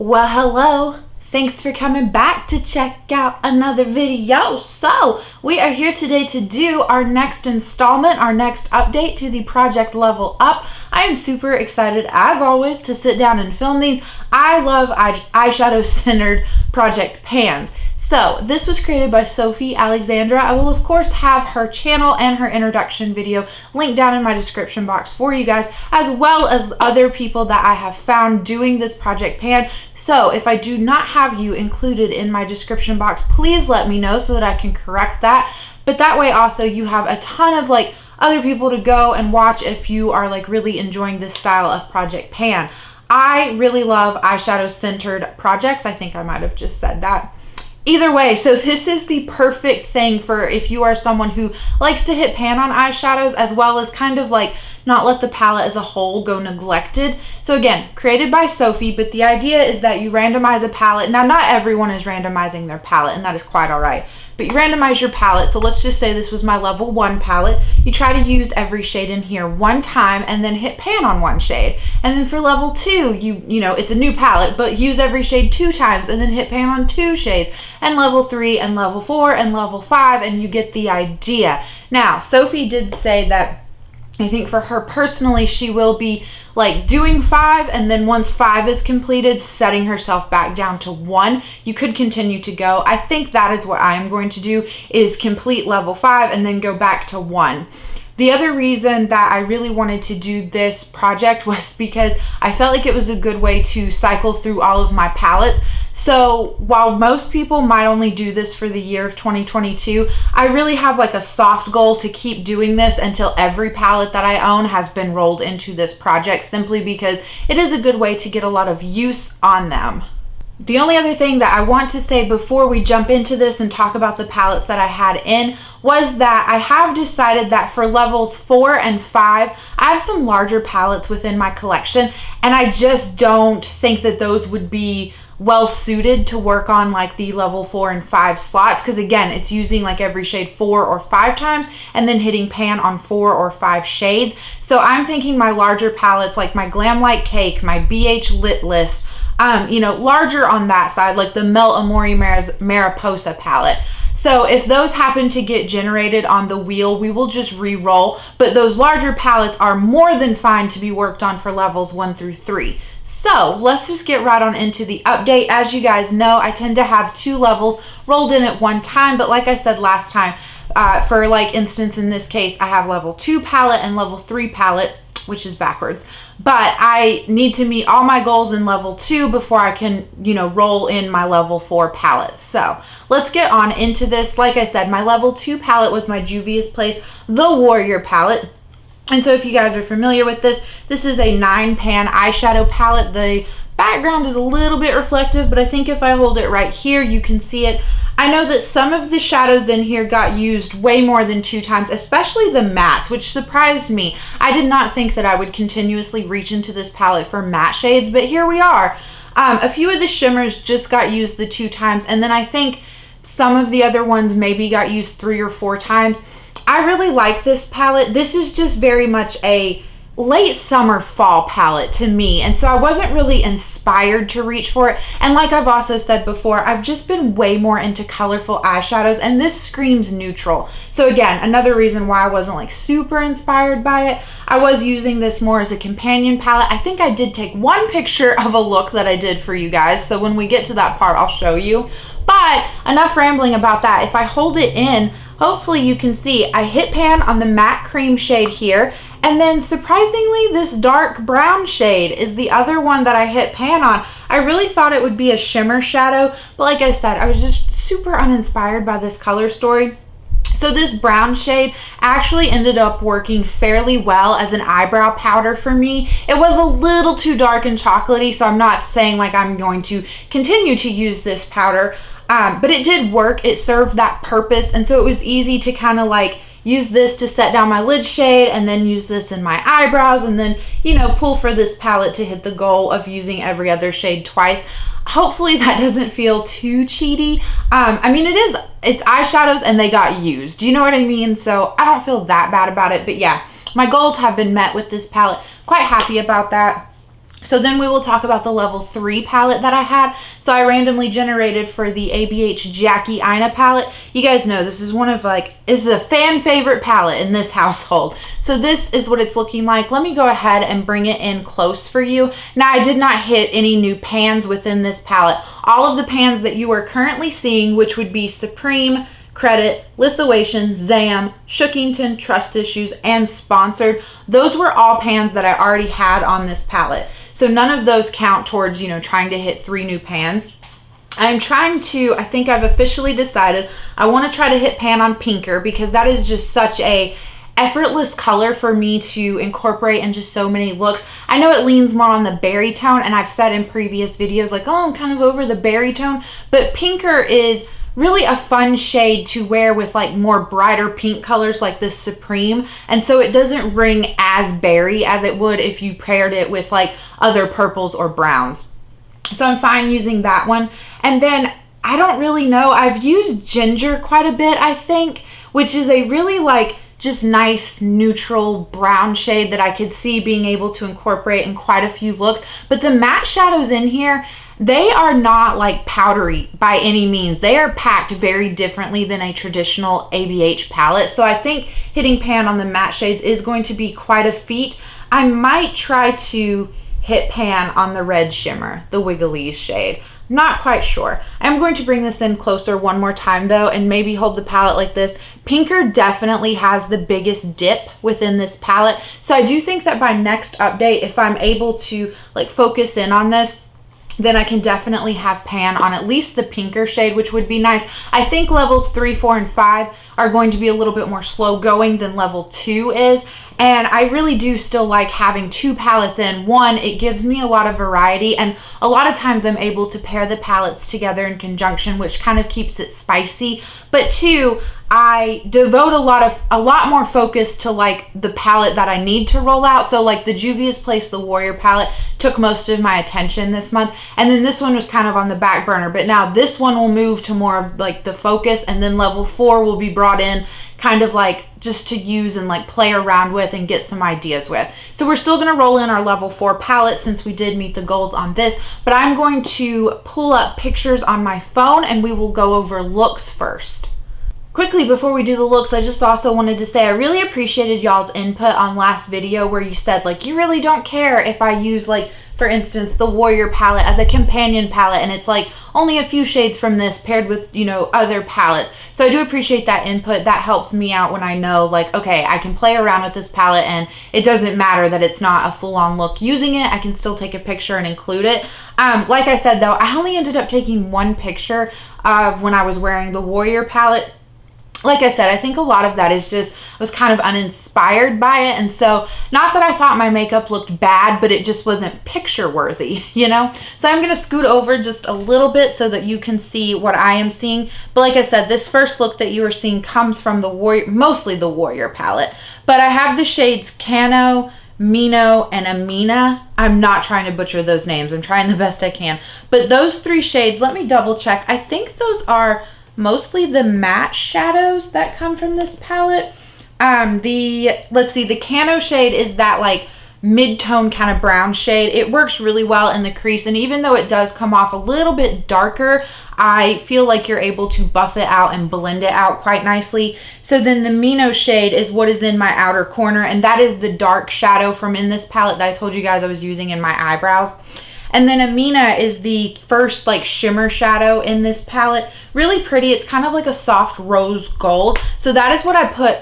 Well, hello. Thanks for coming back to check out another video. So, we are here today to do our next installment, our next update to the project Level Up. I am super excited, as always, to sit down and film these. I love eyeshadow-centered project pans. So, this was created by Sofie, Alexandra. I will, of course, have her channel and her introduction video linked down in my description box for you guys, as well as other people that I have found doing this project pan. So, if I do not have you included in my description box, please let me know so that I can correct that. But that way, also, you have a ton of, other people to go and watch if you are, really enjoying this style of project pan. I really love eyeshadow-centered projects. I think I might have just said that. Either way, so this is the perfect thing for if you are someone who likes to hit pan on eyeshadows, as well as kind of not let the palette as a whole go neglected. So again, created by Sofie, but the idea is that you randomize a palette. Now, not everyone is randomizing their palette, and that is quite all right. But you randomize your palette. So let's just say this was my level 1 palette. You try to use every shade in here one time and then hit pan on one shade. And then for level 2, you know, it's a new palette, but use every shade 2 times and then hit pan on 2 shades. And level 3 and level 4 and level 5, and you get the idea. Now, Sofie did say that I think for her personally, she will be doing 5, and then once 5 is completed, setting herself back down to 1. You could continue to go. I think that is what I am going to do, is complete level 5 and then go back to 1. The other reason that I really wanted to do this project was because I felt like it was a good way to cycle through all of my palettes. So while most people might only do this for the year of 2022, I really have a soft goal to keep doing this until every palette that I own has been rolled into this project, simply because it is a good way to get a lot of use on them. The only other thing that I want to say before we jump into this and talk about the palettes that I had in was that I have decided that for levels 4 and 5, I have some larger palettes within my collection, and I just don't think that those would be well suited to work on the level 4 and 5 slots, because again, it's using every shade 4 or 5 times and then hitting pan on 4 or 5 shades. So I'm thinking my larger palettes, like my Glam Like Cake, my BH Lit List, you know, larger on that side, like the Melt Amore Mariposa palette. So if those happen to get generated on the wheel, we will just re-roll, but those larger palettes are more than fine to be worked on for levels 1 through 3. So let's just get right on into the update. As you guys know, I tend to have 2 levels rolled in at one time, but like I said last time, for instance in this case, I have level 2 palette and level 3 palette, which is backwards, but I need to meet all my goals in level 2 before I can, you know, roll in my level 4 palette. So let's get on into this. Like I said, my level 2 palette was my Juvia's Place The Warrior palette. And so if you guys are familiar with this, this is a 9-pan eyeshadow palette. The background is a little bit reflective, but I think if I hold it right here, you can see it. I know that some of the shadows in here got used way more than 2 times, especially the mattes, which surprised me. I did not think that I would continuously reach into this palette for matte shades, but here we are. A few of the shimmers just got used the 2 times, and then I think some of the other ones maybe got used 3 or 4 times. I really like this palette. This is just very much a late summer fall palette to me, and so I wasn't really inspired to reach for it. And like I've also said before, I've just been way more into colorful eyeshadows, and this screams neutral. So again, another reason why I wasn't super inspired by it. I was using this more as a companion palette. I think I did take one picture of a look that I did for you guys, so when we get to that part I'll show you. But enough rambling about that. If I hold it in, hopefully you can see I hit pan on the matte cream shade here, and then surprisingly this dark brown shade is the other one that I hit pan on. I really thought it would be a shimmer shadow, but like I said, I was just super uninspired by this color story. So this brown shade actually ended up working fairly well as an eyebrow powder for me. It was a little too dark and chocolatey, so I'm not saying I'm going to continue to use this powder, but it did work. It served that purpose, and so it was easy to kind of use this to set down my lid shade, and then use this in my eyebrows, and then, you know, pull for this palette to hit the goal of using every other shade twice. Hopefully that doesn't feel too cheaty. I mean, it's eyeshadows and they got used. Do you know what I mean? So I don't feel that bad about it, but yeah, my goals have been met with this palette. Quite happy about that. So then we will talk about the level 3 palette that I had. So I randomly generated for the ABH Jackie Aina palette. You guys know this is one of is a fan favorite palette in this household. So this is what it's looking like. Let me go ahead and bring it in close for you. Now I did not hit any new pans within this palette. All of the pans that you are currently seeing, which would be Supreme, Credit, Lithuanian, Zam, Shookington, Trust Issues, and Sponsored. Those were all pans that I already had on this palette. So none of those count towards, you know, trying to hit 3 new pans. I'm trying to, I think I've officially decided, I want to try to hit pan on Pinker because that is just such a effortless color for me to incorporate in just so many looks. I know it leans more on the berry tone, and I've said in previous videos like, oh, I'm kind of over the berry tone, but Pinker is really a fun shade to wear with like more brighter pink colors like this Supreme, and so it doesn't ring as berry as it would if you paired it with like other purples or browns. So I'm fine using that one. And then I don't really know, I've used Ginger quite a bit, I think, which is a really like just nice neutral brown shade that I could see being able to incorporate in quite a few looks. But the matte shadows in here, they are not like powdery by any means. They are packed very differently than a traditional ABH palette. So I think hitting pan on the matte shades is going to be quite a feat. I might try to hit pan on the red shimmer, the Wiggley's shade. Not quite sure. I'm going to bring this in closer one more time though, and maybe hold the palette like this. Pinker definitely has the biggest dip within this palette. So I do think that by next update, if I'm able to like focus in on this, then I can definitely have pan on at least the Pinker shade, which would be nice. I think levels 3, 4, and 5 are going to be a little bit more slow going than level 2 is. And I really do still like having 2 palettes in. One, it gives me a lot of variety, and a lot of times I'm able to pair the palettes together in conjunction, which kind of keeps it spicy. But 2, I devote a lot more focus to like the palette that I need to roll out. So like the Juvia's Place, the Warrior palette took most of my attention this month, and then this one was kind of on the back burner. But now this one will move to more of like the focus, and then level 4 will be brought in kind of like just to use and like play around with and get some ideas with. So we're still gonna roll in our level 4 palette since we did meet the goals on this, but I'm going to pull up pictures on my phone and we will go over looks first. Quickly, before we do the looks, I just also wanted to say I really appreciated y'all's input on last video where you said like you really don't care if I use like, for instance, the Warrior palette as a companion palette and it's like only a few shades from this paired with, you know, other palettes. So I do appreciate that input. That helps me out when I know like, okay, I can play around with this palette and it doesn't matter that it's not a full-on look using it. I can still take a picture and include it. Like I said though, I only ended up taking one picture of when I was wearing the Warrior palette. Like I said, I think a lot of that is just, I was kind of uninspired by it. And so, not that I thought my makeup looked bad, but it just wasn't picture worthy, you know? So I'm going to scoot over just a little bit so that you can see what I am seeing. But like I said, this first look that you are seeing comes from the Warrior, mostly the Warrior palette. But I have the shades Cano, Mino, and Amina. I'm not trying to butcher those names. I'm trying the best I can. But those 3 shades, let me double check. I think those are mostly the matte shadows that come from this palette. Let's see, the Cano shade is that like mid-tone kind of brown shade. It works really well in the crease, and even though it does come off a little bit darker, I feel like you're able to buff it out and blend it out quite nicely. So then the Mino shade is what is in my outer corner, and that is the dark shadow from in this palette that I told you guys I was using in my eyebrows. And then Amina is the first like shimmer shadow in this palette. Really pretty. It's kind of like a soft rose gold. So that is what I put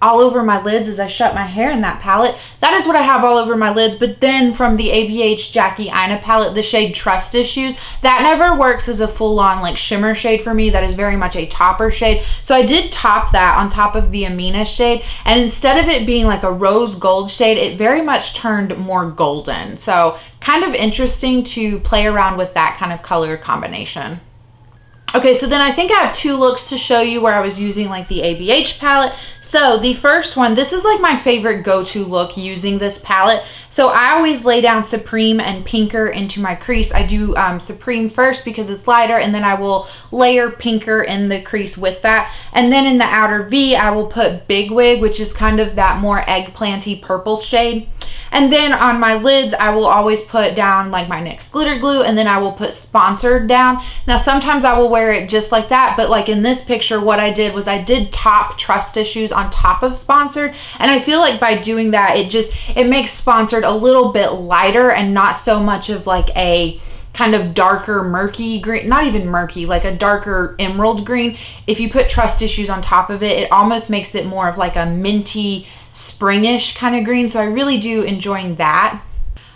all over my lids as I shut my hair in that palette. That is what I have all over my lids. But then from the ABH Jackie Aina palette, the shade Trust Issues, that never works as a full-on like shimmer shade for me. That is very much a topper shade. So I did top that on top of the Amina shade, and instead of it being like a rose gold shade, it very much turned more golden. So kind of interesting to play around with that kind of color combination. Okay, so then I think I have 2 looks to show you where I was using like the ABH palette. So the first one, this is like my favorite go-to look using this palette. So I always lay down Supreme and Pinker into my crease. I do Supreme first because it's lighter, and then I will layer Pinker in the crease with that. And then in the outer V, I will put Big Wig, which is kind of that more eggplanty purple shade. And then on my lids, I will always put down like my NYX glitter glue, and then I will put Sponsored down. Now sometimes I will wear it just like that, but like in this picture, what I did was I did top Trust Issues on top of Sponsored, and I feel like by doing that, it makes Sponsored a little bit lighter and not so much of like a kind of darker murky green, not even murky, like a darker emerald green. If you put Trust Issues on top of it, it almost makes it more of like a minty, springish kind of green. So I really do enjoying that.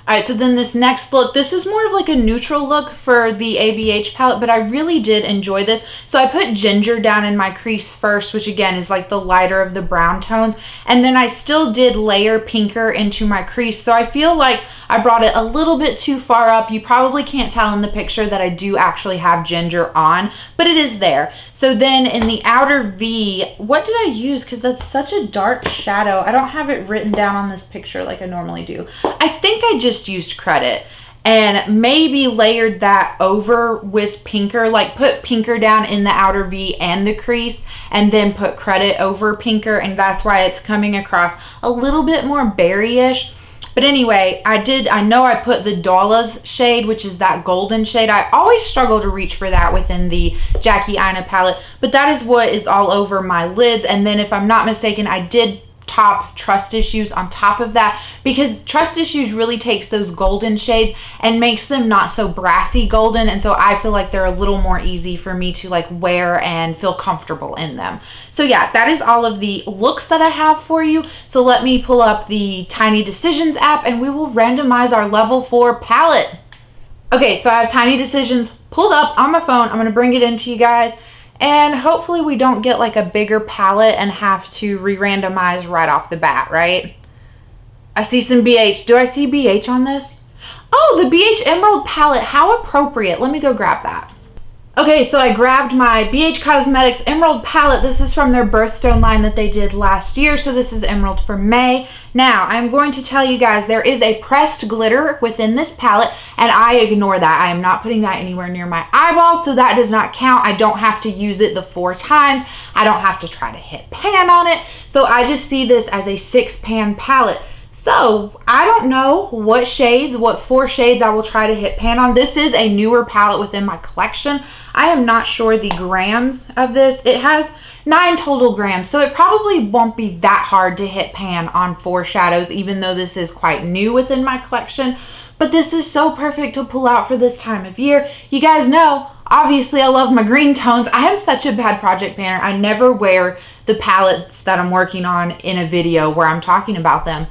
All right, so then this next look, this is more of like a neutral look for the ABH palette, but I really did enjoy this. So I put Ginger down in my crease first, which again is like the lighter of the brown tones. And then I still did layer Pinker into my crease. So I feel like I brought it a little bit too far up. You probably can't tell in the picture that I do actually have Ginger on, but it is there. So then in the outer V, what did I use? Because that's such a dark shadow. I don't have it written down on this picture like I normally do. I think I just used Credit and maybe layered that over with Pinker, like put Pinker down in the outer V and the crease, and then put Credit over Pinker, and that's why it's coming across a little bit more berry-ish. But anyway, I know I put the Dollars shade, which is that golden shade. I always struggle to reach for that within the Jackie Aina palette, but that is what is all over my lids. And then if I'm not mistaken, I did top Trust Issues on top of that, because Trust Issues really takes those golden shades and makes them not so brassy golden, and so I feel like they're a little more easy for me to like wear and feel comfortable in them. So yeah, that is all of the looks that I have for you. So let me pull up the Tiny Decisions app and we will randomize our level 4 palette. Okay, so I have Tiny Decisions pulled up on my phone. I'm going to bring it into you guys. And hopefully we don't get like a bigger palette and have to re-randomize right off the bat, right? I see some BH. Do I see BH on this? Oh, the BH Emerald palette. How appropriate. Let me go grab that. Okay, so I grabbed my BH Cosmetics Emerald palette. This is from their Birthstone line that they did last year. So this is Emerald for May. Now, I'm going to tell you guys there is a pressed glitter within this palette, and I ignore that. I am not putting that anywhere near my eyeballs, so that does not count. I don't have to use it the 4 times. I don't have to try to hit pan on it. So I just see this as a 6-pan palette. So I don't know what shades, what 4 shades I will try to hit pan on. This is a newer palette within my collection. I am not sure the grams of this. It has 9 total grams, so it probably won't be that hard to hit pan on 4 shadows, even though this is quite new within my collection. But this is so perfect to pull out for this time of year. You guys know, obviously I love my green tones. I am such a bad project panner. I never wear the palettes that I'm working on in a video where I'm talking about them.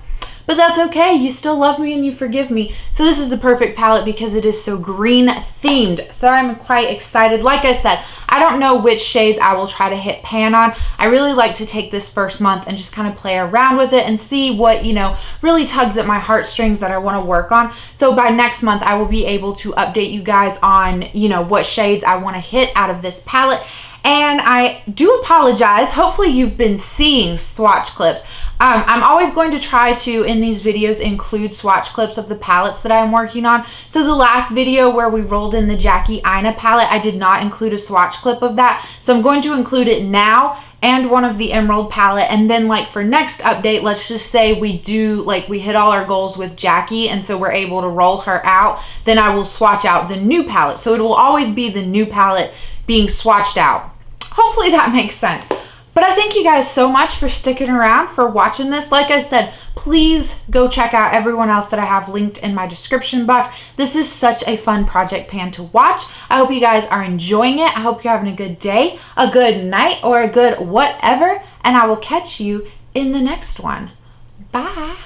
But that's okay, you still love me and you forgive me. So this is the perfect palette because it is so green themed. So I'm quite excited. Like I said, I don't know which shades I will try to hit pan on. I really like to take this first month and just kind of play around with it and see what, you know, really tugs at my heartstrings that I want to work on. So by next month, I will be able to update you guys on, you know, what shades I want to hit out of this palette. And I do apologize. Hopefully you've been seeing swatch clips. I'm always going to try to, in these videos, include swatch clips of the palettes that I'm working on. So the last video where we rolled in the Jackie Aina palette, I did not include a swatch clip of that. So I'm going to include it now and one of the Emerald palette. And then like for next update, let's just say we do, like we hit all our goals with Jackie and so we're able to roll her out, then I will swatch out the new palette. So it will always be the new palette being swatched out. Hopefully that makes sense. But I thank you guys so much for sticking around, for watching this. Like I said, please go check out everyone else that I have linked in my description box. This is such a fun project pan to watch. I hope you guys are enjoying it. I hope you're having a good day, a good night, or a good whatever. And I will catch you in the next one. Bye.